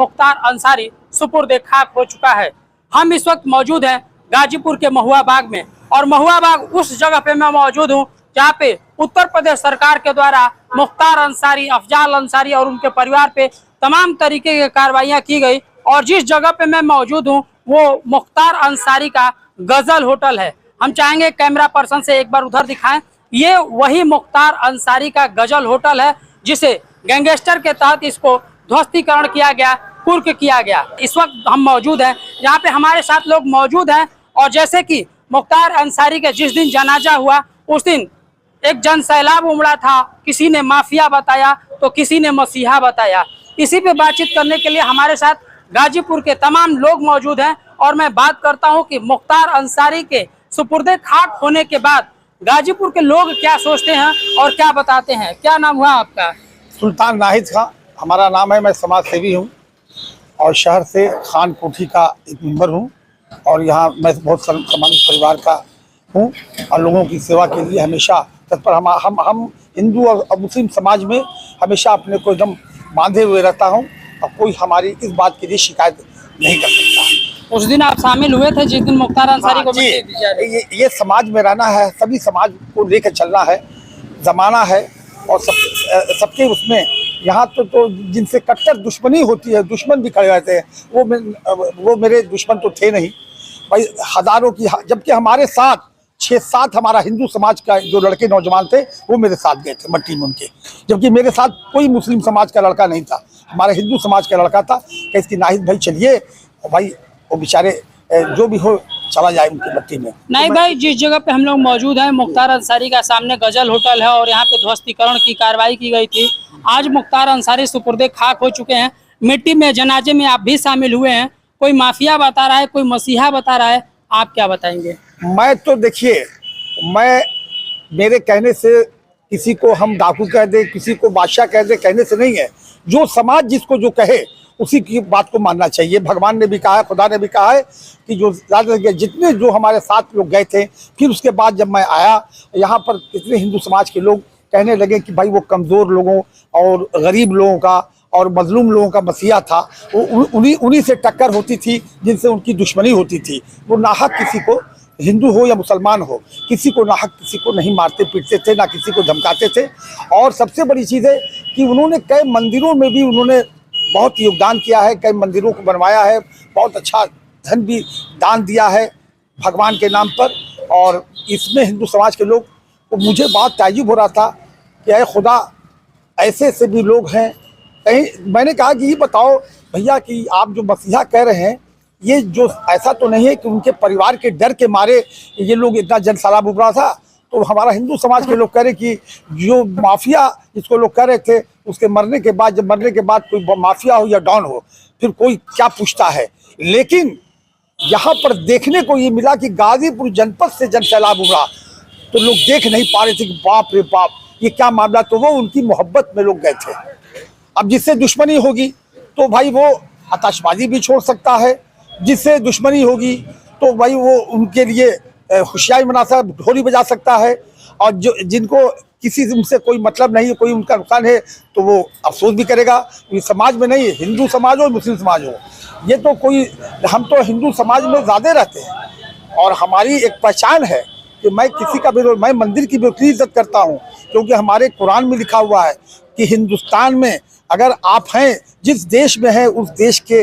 मुख्तार अंसारी सुपुर्द खाक हो चुका है। हम इस वक्त मौजूद हैं गाजीपुर के महुआ बाग में, और महुआ बाग उस जगह पे मैं मौजूद हूँ जहाँ पे उत्तर प्रदेश सरकार के द्वारा मुख्तार अंसारी, अफजाल अंसारी और उनके परिवार पे तमाम तरीके की कार्रवाइयाँ की गई। और जिस जगह पे मैं मौजूद हूँ वो मुख्तार अंसारी का गजल होटल है। हम चाहेंगे कैमरा पर्सन से एक बार उधर दिखाएं। ये वही मुख्तार अंसारी का गजल होटल है जिसे गैंगस्टर के तहत इसको ध्वस्तीकरण किया गया, कुर्क किया गया। इस वक्त हम मौजूद हैं यहाँ पे, हमारे साथ लोग मौजूद हैं। और जैसे कि मुख्तार अंसारी के जिस दिन जनाजा हुआ उस दिन एक जन सैलाब उमड़ा था। किसी ने माफिया बताया तो किसी ने मसीहा बताया। इसी पे बातचीत करने के लिए हमारे साथ गाजीपुर के तमाम लोग मौजूद हैं। और मैं बात करता हूं कि मुख्तार अंसारी के सुपुर्दे खाक होने के बाद गाजीपुर के लोग क्या सोचते हैं और क्या बताते हैं। क्या नाम हुआ आपका? सुल्तान नाहिद खां हमारा नाम है। मैं समाज सेवी हूँ और शहर से खान कोठी का एक मेंबर हूँ। और यहाँ मैं बहुत सामाजिक परिवार का हूँ और लोगों की सेवा के लिए हमेशा तत्पर। हम हिंदू और मुस्लिम समाज में हमेशा अपने को एकदम बांधे हुए रहता हूँ और कोई हमारी इस बात के लिए शिकायत नहीं कर सकता। उस दिन आप शामिल हुए थे जिस दिन मुख्तार अंसारी को ये समाज में रहना है, सभी समाज को लेकर चलना है, जमाना है और सबके उसमें यहाँ तो जिनसे कट्टर दुश्मनी होती है, दुश्मन भी खड़े रहते हैं। वो मेरे दुश्मन तो थे नहीं भाई, हजारों की, जबकि हमारे साथ 6-7 हमारा हिंदू समाज का जो लड़के नौजवान थे वो मेरे साथ गए थे मट्टी में उनके, जबकि मेरे साथ कोई मुस्लिम समाज का लड़का नहीं था, हमारा हिंदू समाज का लड़का था। कि इसकी नाहिद भाई चलिए भाई, वो बेचारे जो भी हो चला जाए उनकी मट्टी में। नहीं तो भाई, जिस जगह पे हम लोग मौजूद हैं मुख्तार अंसारी का सामने गजल होटल है और यहाँ पे ध्वस्तीकरण की कार्रवाई की गई थी। आज मुख्तार अंसारी सुपुर्दे खाक हो चुके हैं। मिट्टी में जनाजे में आप भी शामिल हुए हैं। कोई माफिया बता रहा है, कोई मसीहा बता रहा है, आप क्या बताएंगे? मैं तो देखिए, मेरे कहने से किसी को हम डाकू कह दे, किसी को बादशाह कह दे, कहने से नहीं है। जो समाज जिसको जो कहे उसी की बात को मानना चाहिए। भगवान ने भी कहा है, खुदा ने भी कहा है कि जो जितने जो हमारे साथ लोग गए थे, फिर उसके बाद जब मैं आया यहाँ पर, इतने हिंदू समाज के लोग कहने लगे कि भाई वो कमज़ोर लोगों और गरीब लोगों का और मजलूम लोगों का मसीहा था। वो उन्हीं से टक्कर होती थी जिनसे उनकी दुश्मनी होती थी। वो नाहक किसी को, हिंदू हो या मुसलमान हो, किसी को नाहक किसी को नहीं मारते पीटते थे, ना किसी को धमकाते थे। और सबसे बड़ी चीज़ है कि उन्होंने कई मंदिरों में भी उन्होंने बहुत योगदान किया है, कई मंदिरों को बनवाया है, बहुत अच्छा धन भी दान दिया है भगवान के नाम पर। और इसमें हिंदू समाज के लोग को मुझे बहुत ताज्जुब हो रहा था कि अरे खुदा, ऐसे ऐसे भी लोग हैं। कहीं मैंने कहा कि ये बताओ भैया कि आप जो मसीहा कह रहे हैं, ये जो ऐसा तो नहीं है कि उनके परिवार के डर के मारे ये लोग इतना जन सैलाब उभरा था? तो हमारा हिंदू समाज के लोग कह रहे कि जो माफिया जिसको लोग कह रहे थे, उसके मरने के बाद, जब मरने के बाद कोई माफिया हो या डॉन हो, फिर कोई क्या पूछता है। लेकिन यहाँ पर देखने को ये मिला कि गाजीपुर जनपद से जन सैलाब उभरा तो लोग देख नहीं पा रहे थे कि बाप रे बाप ये क्या मामला। तो वो उनकी मोहब्बत में लोग गए थे। अब जिससे दुश्मनी होगी तो भाई वो आतिशबाजी भी छोड़ सकता है, जिससे दुश्मनी होगी तो भाई वो उनके लिए खुशियाँ मना सकता, ढोली बजा सकता है। और जो जिनको किसी से कोई मतलब नहीं है, कोई उनका नुकसान है, तो वो अफसोस भी करेगा। ये समाज में नहीं है, हिंदू समाज हो मुस्लिम समाज हो, ये तो कोई, हम तो हिंदू समाज में ज़्यादा रहते हैं और हमारी एक पहचान है कि मैं किसी का भी, मैं मंदिर की भी उतनी इज्जत करता हूँ, क्योंकि हमारे कुरान में लिखा हुआ है कि हिंदुस्तान में अगर आप हैं, जिस देश में हैं, उस देश के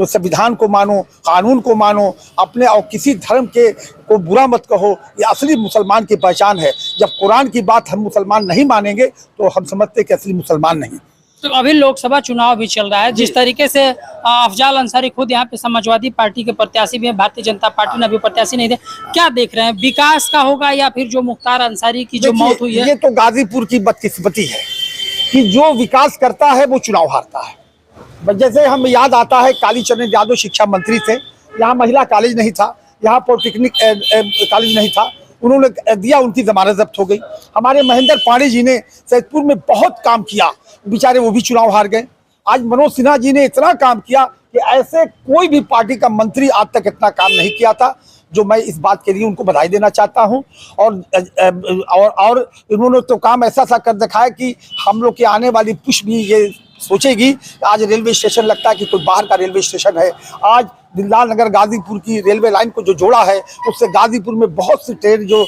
संविधान को मानो, कानून को मानो, अपने और किसी धर्म के को बुरा मत कहो। ये असली मुसलमान की पहचान है। जब कुरान की बात हम मुसलमान नहीं मानेंगे तो हम समझते कि असली मुसलमान नहीं। तो अभी लोकसभा चुनाव भी चल रहा है, जिस तरीके से अफजाल अंसारी खुद यहाँ पे समाजवादी पार्टी के प्रत्याशी भी हैं, भारतीय जनता पार्टी ने अभी प्रत्याशी नहीं दे, क्या देख रहे हैं? विकास का होगा या फिर जो मुख्तार अंसारी की जो मौत हुई है? ये तो गाजीपुर की बदकिस्मती है कि जो विकास करता है वो चुनाव हारता है। जैसे हम याद आता है, कालीचरण यादव शिक्षा मंत्री थे, यहाँ महिला कॉलेज नहीं था, यहाँ पॉलिटेक्निक कॉलेज नहीं था, उन्होंने दिया, उनकी जमानत जब्त हो गई। हमारे महेंद्र पांडे जी ने सैदपुर में बहुत काम किया, बेचारे वो भी चुनाव हार गए। आज मनोज सिन्हा जी ने इतना काम किया कि ऐसे कोई भी पार्टी का मंत्री आज तक इतना काम नहीं किया था। जो मैं इस बात के लिए उनको बधाई देना चाहता हूं। और इन्होंने तो काम ऐसा सा कर दिखाया कि हम लोग की आने वाली पुश भी ये सोचेगी। आज रेलवे स्टेशन लगता है कि कोई बाहर का रेलवे स्टेशन है। आज दिलदार नगर गाजीपुर की रेलवे लाइन को जो जोड़ा है, उससे गाजीपुर में बहुत सी ट्रेन जो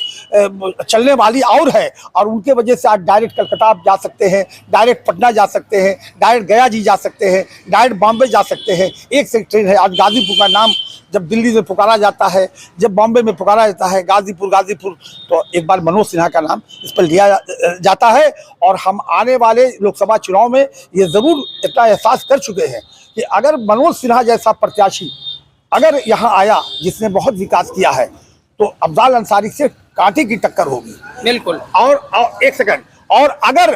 चलने वाली और है, और उनके वजह से आज डायरेक्ट कलकत्ता आप जा सकते हैं, डायरेक्ट पटना जा सकते हैं, डायरेक्ट गया जी जा सकते हैं, डायरेक्ट बॉम्बे जा सकते हैं। एक से एक ट्रेन है। आज गाजीपुर का नाम जब दिल्ली में पुकारा जाता है, जब बॉम्बे में पुकारा जाता है, गाजीपुर, तो एक बार मनोज सिन्हा का नाम इस पर लिया जाता है। और हम आने वाले लोकसभा चुनाव में ये ज़रूर इतना एहसास कर चुके हैं कि अगर मनोज सिन्हा जैसा प्रत्याशी अगर यहाँ आया जिसने बहुत विकास किया है, तो अफजाल अंसारी से कांटे की टक्कर होगी। बिल्कुल। और एक सेकंड, और अगर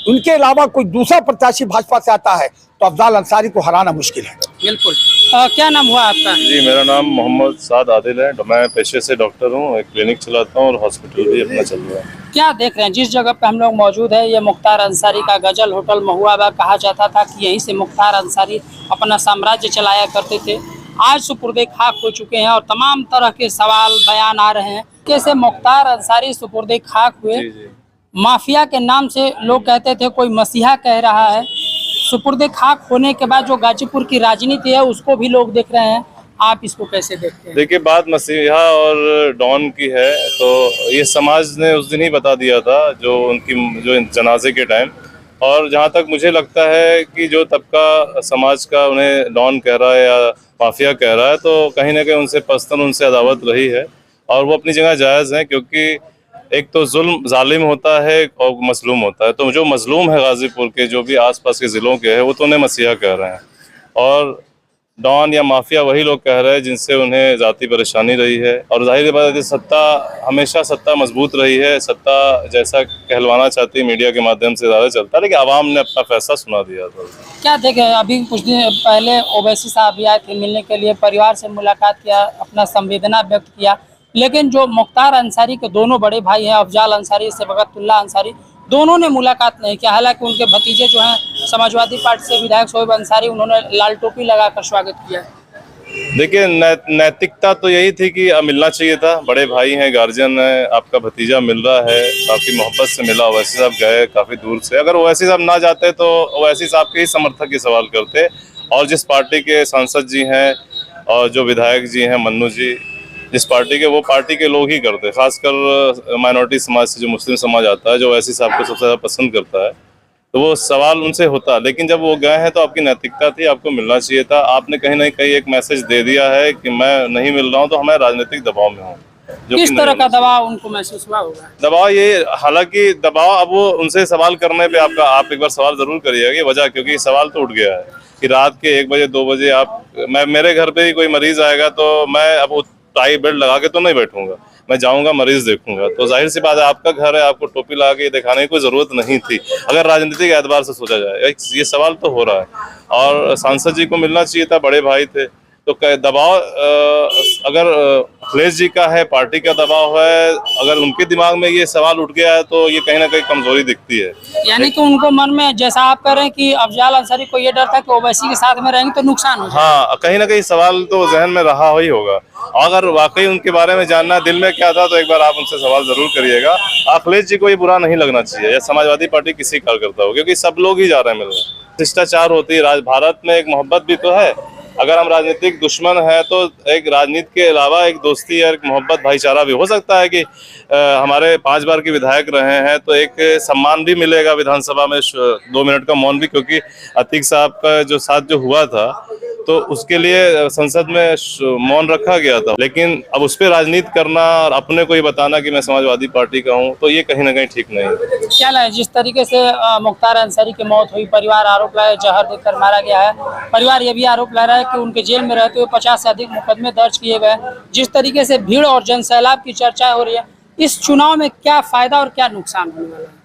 उनके अलावा कोई दूसरा प्रत्याशी भाजपा से आता है तो अफजाल अंसारी को हराना मुश्किल है। बिल्कुल। क्या नाम हुआ आपका? जी, मेरा नाम मोहम्मद साद आदिल है। मैं पेशे से डॉक्टर हूँ, एक क्लिनिक चलाता हूँ और हॉस्पिटल भी अपना चल रहा है। क्या देख रहे हैं, जिस जगह पे हम लोग मौजूद है, ये मुख्तार अंसारी का गजल होटल महुआ बाग कहा जाता था कि यहीं से मुख्तार अंसारी अपना साम्राज्य चलाया करते थे। आज सुपुर्दे खाक हो चुके हैं और तमाम तरह के सवाल बयान आ रहे हैं। कैसे मुख्तार अंसारी सुपुर्दे खाक हुए? जी जी। माफिया के नाम से लोग कहते थे, कोई मसीहा कह रहा है। सुपुर्दे खाक होने के बाद जो गाजीपुर की राजनीति है उसको भी लोग देख रहे हैं। आप इसको कैसे देखते हैं? देखिए, बात मसीहा और डॉन की है तो ये समाज ने उस दिन ही बता दिया था, जो जनाजे के टाइम। और जहाँ तक मुझे लगता है कि जो तबका समाज का उन्हें डॉन कह रहा है या माफिया कह रहा है, तो कहीं ना कहीं उनसे पस्तन, उनसे अदावत रही है और वो अपनी जगह जायज़ है। क्योंकि एक तो जुल्म जालिम होता है और मजलूम होता है। तो जो मजलूम है गाजीपुर के, जो भी आसपास के ज़िलों के हैं, वो तो उन्हें मसीहा कह रहे हैं, और डॉन या माफिया वही लोग कह रहे हैं जिनसे उन्हें ज़ाती परेशानी रही है। और जाहिर बात है, सत्ता हमेशा सत्ता मजबूत रही है, सत्ता जैसा कहलवाना चाहती है मीडिया के माध्यम से ज़्यादा चलता है, लेकिन आवाम ने अपना फैसला सुना दिया था। क्या देखें, अभी कुछ दिन पहले ओवैसी साहब भी आए थे मिलने के लिए, परिवार से मुलाकात किया, अपना संवेदना व्यक्त किया। लेकिन जो मुख्तार अंसारी के दोनों बड़े भाई हैं, अफजाल अंसारी, सबगतुल्लाह अंसारी, दोनों ने मुलाकात नहीं किया। हालांकि उनके भतीजे जो हैं समाजवादी पार्टी से विधायक शोएब अंसारी, उन्होंने लाल टोपी लगाकर स्वागत किया। देखिए, नैतिकता तो यही थी कि मिलना चाहिए था। बड़े भाई हैं, गार्जियन है, आपका भतीजा मिल रहा है, काफ़ी मोहब्बत से मिला। ओवैसी साहब गए काफ़ी दूर से। अगर ओवैसी साहब ना जाते तो ओवैसी साहब के ही समर्थक ही सवाल करते। और जिस पार्टी के सांसद जी हैं और जो विधायक जी हैं, मन्नू जी, जिस पार्टी के, वो पार्टी के लोग ही करते। खासकर माइनॉरिटी समाज से जो मुस्लिम समाज आता है, जो ओवैसी साहब को सबसे ज़्यादा पसंद करता है, तो वो सवाल उनसे होता। लेकिन जब वो गए हैं तो आपकी नैतिकता थी, आपको मिलना चाहिए था। आपने कहीं ना कहीं एक मैसेज दे दिया है कि मैं नहीं मिल रहा हूँ तो मैं राजनीतिक दबाव में हूँ। किस तरह का दबाव उनको महसूस हुआ होगा? दबाव ये, हालांकि दबाव अब वो उनसे सवाल करने पे आप एक बार सवाल जरूर करिएगा कि वजह, क्योंकि सवाल तो उठ गया है कि रात के 1 बजे 2 बजे मेरे घर पे ही कोई मरीज आएगा तो मैं अब टाई बेल्ट लगा के तो नहीं बैठूंगा, मैं जाऊंगा मरीज देखूंगा। तो जाहिर सी बात है, आपका घर है, आपको टोपी लगा के दिखाने की कोई जरूरत नहीं थी, अगर राजनीतिक एतबार से सोचा जाए। ये सवाल तो हो रहा है और सांसद जी को मिलना चाहिए था, बड़े भाई थे। तो दबाव अगर अखिलेश जी का है, पार्टी का दबाव है, अगर उनके दिमाग में ये सवाल उठ गया है तो ये कहीं ना कहीं कमजोरी दिखती है। यानी कि उनको मन में, जैसा आप कह रहे हैं कि अफजाल अंसारी को ये डर था कि ओवैसी के साथ में रहेंगे तो नुकसान हो जाए। हाँ, कहीं ना कहीं सवाल तो जहन में रहा ही होगा। अगर वाकई उनके बारे में जानना दिल में क्या था तो एक बार आप उनसे सवाल जरूर करिएगा। अखिलेश जी को ये बुरा नहीं लगना चाहिए, या समाजवादी पार्टी किसी कार्यकर्ता हो, क्योंकि सब लोग ही जा रहे हैं मिल रहे। शिष्टाचार होती है, भारत में एक मोहब्बत भी तो है। अगर हम राजनीतिक दुश्मन है तो एक राजनीति के अलावा एक दोस्ती और एक मोहब्बत, भाईचारा भी हो सकता है कि हमारे 5 बार के विधायक रहे हैं तो एक सम्मान भी मिलेगा विधानसभा में, 2 मिनट का मौन भी, क्योंकि अतीक साहब का जो साथ जो हुआ था तो उसके लिए संसद में मौन रखा गया था। लेकिन अब उस पर राजनीति करना और अपने को ये बताना कि मैं समाजवादी पार्टी का हूँ, तो ये कहीं ना कहीं ठीक नहीं है। क्या लगा जिस तरीके से मुख्तार अंसारी की मौत हुई, परिवार आरोप लगाया जहर देकर मारा गया है, परिवार ये भी आरोप लगा रहा है कि उनके जेल में रहते हुए 50 से अधिक मुकदमे दर्ज किए गए। जिस तरीके से भीड़ और जनसैलाब की चर्चा हो रही है, इस चुनाव में क्या फायदा और क्या नुकसान होने वाला है?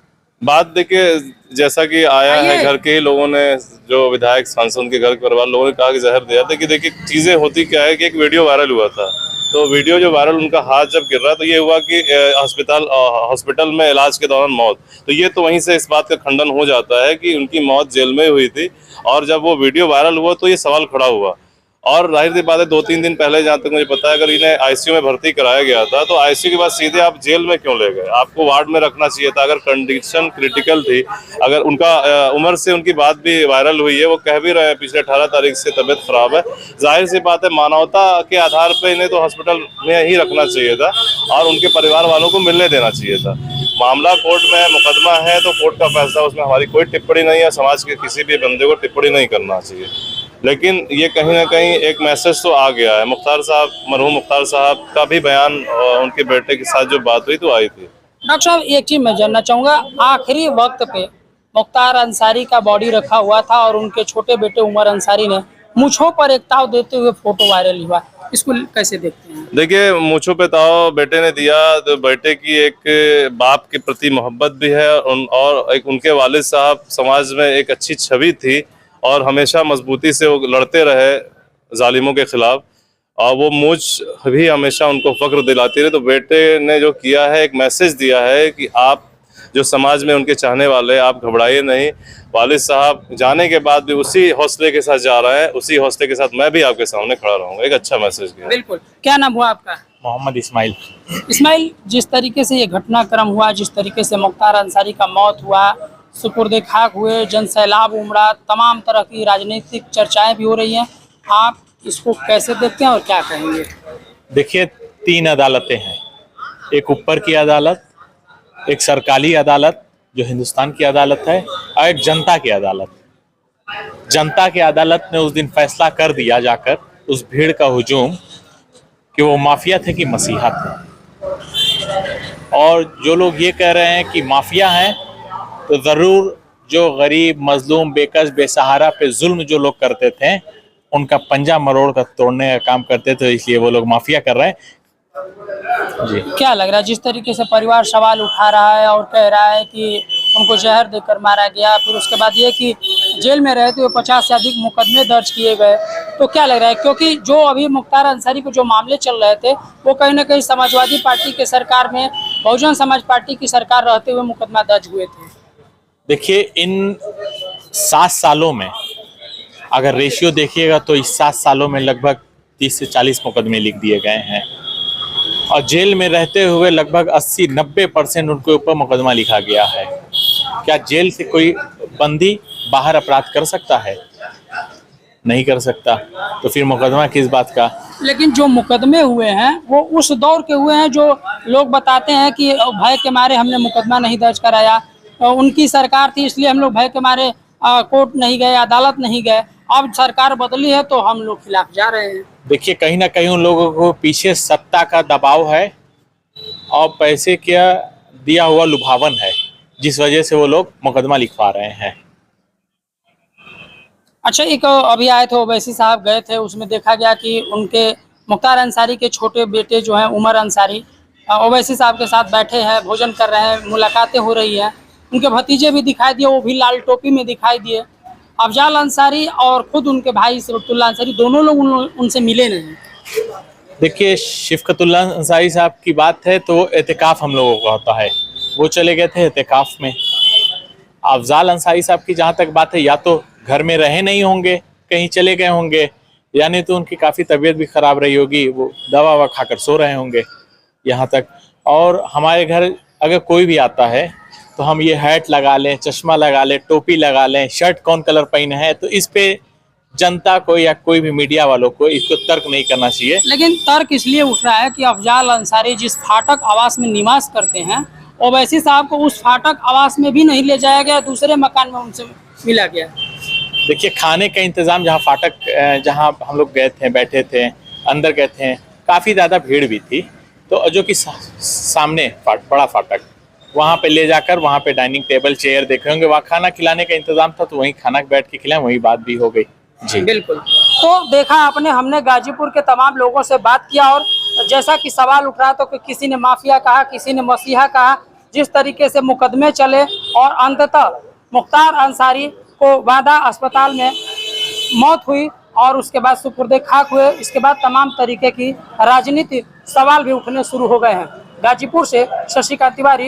बात देखिए, जैसा कि आया है, घर के ही लोगों ने, जो विधायक सांसद के घर के परिवार लोगों ने कहा कि जहर दिया था। कि देखिए चीजें होती क्या है कि एक वीडियो वायरल हुआ था, तो वीडियो जो वायरल, उनका हाथ जब गिर रहा तो ये हुआ कि हॉस्पिटल में इलाज के दौरान मौत। तो ये तो वहीं से इस बात का खंडन हो जाता है कि उनकी मौत जेल में हुई थी। और जब वो वीडियो वायरल हुआ तो ये सवाल खड़ा हुआ। और जाहिर सी बात है 2-3 दिन पहले जहाँ तक मुझे पता है अगर इन्हें आईसीयू में भर्ती कराया गया था तो आईसीयू के बाद सीधे आप जेल में क्यों ले गए? आपको वार्ड में रखना चाहिए था। अगर कंडीशन क्रिटिकल थी, अगर उनका उम्र से उनकी बात भी वायरल हुई है, वो कह भी रहे हैं पिछले 18 तारीख से तबीयत खराब है, जाहिर सी बात है मानवता के आधार पर इन्हें तो हॉस्पिटल में ही रखना चाहिए था और उनके परिवार वालों को मिलने देना चाहिए था। मामला कोर्ट में है, मुकदमा है तो कोर्ट का फैसला, उसमें हमारी कोई टिप्पणी नहीं है। समाज के किसी भी बंदे को टिप्पणी नहीं करना चाहिए, लेकिन ये कहीं ना कहीं एक मैसेज तो आ गया है। मुख्तार साहब, मरहूम मुख्तार साहब का भी बयान उनके बेटे के साथ जो बात हुई तो आई थी। डॉक्टर साहब, एक चीज मैं जानना चाहूंगा, आखिरी वक्त पे मुख्तार अंसारी का बॉडी रखा हुआ था और उनके छोटे बेटे उमर अंसारी ने मूंछों पर एक ताव देते हुए फोटो वायरल हुआ, इसको कैसे देखते हैं? देखिए, मूंछों पे ताव बेटे ने दिया तो बेटे की एक बाप के प्रति मोहब्बत भी है और एक उनके वालिद साहब समाज में एक अच्छी छवि थी और हमेशा मजबूती से वो लड़ते रहे जालिमों के खिलाफ और वो मूंछ भी हमेशा उनको फख्र दिलाती रही। तो बेटे ने जो किया है, एक मैसेज दिया है कि आप जो समाज में उनके चाहने वाले, आप घबराइए नहीं। वालिद साहब जाने के बाद भी उसी हौसले के साथ जा रहे हैं, उसी हौसले के साथ मैं भी आपके सामने खड़ा रहूंगा। एक अच्छा मैसेज किया। बिल्कुल। क्या नाम हुआ आपका? मोहम्मद इस्माइल। इस्माइल, जिस तरीके से ये घटनाक्रम हुआ, जिस तरीके से मुख्तार अंसारी का मौत हुआ, सुपुर्दे खाक हुए, जन सैलाब उमड़ा, तमाम तरह की राजनीतिक चर्चाएं भी हो रही हैं, आप इसको कैसे देखते हैं और क्या कहेंगे? देखिए, 3 अदालतें हैं, एक ऊपर की अदालत, एक सरकारी अदालत जो हिंदुस्तान की अदालत है और एक जनता की अदालत। जनता की अदालत ने उस दिन फैसला कर दिया जाकर उस भीड़ का हुजूम कि वो माफिया थे कि मसीहा थे। और जो लोग ये कह रहे हैं कि माफिया हैं तो ज़रूर जो गरीब, मजलूम, बेकस, बेसहारा पे जुल्म जो लोग करते थे उनका पंजा मरोड़ कर तोड़ने का काम करते थे, इसलिए वो लोग माफिया कर रहे हैं। जी, क्या लग रहा है, जिस तरीके से परिवार सवाल उठा रहा है और कह रहा है कि उनको जहर देकर मारा गया, फिर उसके बाद ये कि जेल में रहते हुए 50 से अधिक मुकदमे दर्ज किए गए, तो क्या लग रहा है? क्योंकि जो अभी मुख्तार अंसारी पे जो मामले चल रहे थे वो कहीं ना कहीं समाजवादी पार्टी के सरकार में, बहुजन समाज पार्टी की सरकार रहते हुए मुकदमा दर्ज हुए थे। देखिए, इन 7 सालों में अगर रेशियो देखिएगा तो इस 7 सालों में लगभग 30 से 40 मुकदमे लिख दिए गए हैं और जेल में रहते हुए लगभग 80-90% उनके ऊपर मुकदमा लिखा गया है। क्या जेल से कोई बंदी बाहर अपराध कर सकता है? नहीं कर सकता, तो फिर मुकदमा किस बात का? लेकिन जो मुकदमे हुए हैं वो उस दौर के हुए हैं जो लोग बताते हैं कि भय के मारे हमने मुकदमा नहीं दर्ज कराया, उनकी सरकार थी इसलिए हम लोग भय के मारे कोर्ट नहीं गए, अदालत नहीं गए। अब सरकार बदली है तो हम लोग खिलाफ जा रहे हैं। देखिए, कहीं ना कहीं उन लोगों को पीछे सत्ता का दबाव है और पैसे का दिया हुआ लुभावन है, जिस वजह से वो लोग मुकदमा लिखवा रहे हैं। अच्छा, एक अभी आए थे ओवैसी साहब, गए थे, उसमें देखा गया कि उनके मुख्तार अंसारी के छोटे बेटे जो हैं उमर अंसारी ओवैसी साहब के साथ बैठे हैं, भोजन कर रहे हैं, मुलाकातें हो रही हैं। उनके भतीजे भी दिखाई दिए, वो भी लाल टोपी में दिखाई दिए। अफजाल अंसारी और खुद उनके भाई सिफकतुल्लाह अंसारी दोनों लोग उनसे मिले नहीं। देखिए, सिफकतुल्लाह अंसारी साहब की बात है तो एतिकाफ हम लोगों का होता है, वो चले गए थे एतिकाफ में। अफजाल अंसारी साहब की जहाँ तक बात है, या तो घर में रहे नहीं होंगे, कहीं चले गए होंगे, यानी तो उनकी काफ़ी तबीयत भी ख़राब रही होगी, वो दवा ववा खाकर सो रहे होंगे यहाँ तक। और हमारे घर अगर कोई भी आता है तो हम ये हैट लगा लें, चश्मा लगा लें, टोपी लगा लें, शर्ट कौन कलर पहने है, तो इस पे जनता को या कोई भी मीडिया वालों को इसको तर्क नहीं करना चाहिए। लेकिन तर्क इसलिए उठ रहा है कि अफजाल अंसारी जिस फाटक आवास में निवास करते हैं, ओवैसी साहब को उस फाटक आवास में भी नहीं ले जाया गया, दूसरे मकान में उनसे मिला गया। देखिए, खाने का इंतज़ाम जहाँ फाटक, जहाँ हम लोग गए थे, बैठे थे, अंदर गए थे, काफ़ी ज़्यादा भीड़ भी थी, तो जो कि सामने बड़ा फाटक, वहाँ पे ले जाकर वहाँ पे डाइनिंग टेबल, चेयर देखे होंगे, वहाँ खाना खिलाने का इंतजाम था, तो वहीं खाना बैठ के खिलाएं, वही बात भी हो गई। जी बिल्कुल। तो देखा आपने, हमने गाजीपुर के तमाम लोगों से बात किया और जैसा कि सवाल उठ रहा तो कि किसी ने माफिया कहा, किसी ने मसीहा कहा, जिस तरीके से मुकदमे चले और अंततः मुख्तार अंसारी को वादा अस्पताल में मौत हुई और उसके बाद सुपुर्दे खाक हुए, इसके बाद तमाम तरीके की राजनीतिक सवाल भी उठने शुरू हो गए हैं। गाजीपुर से शशिकांत तिवारी,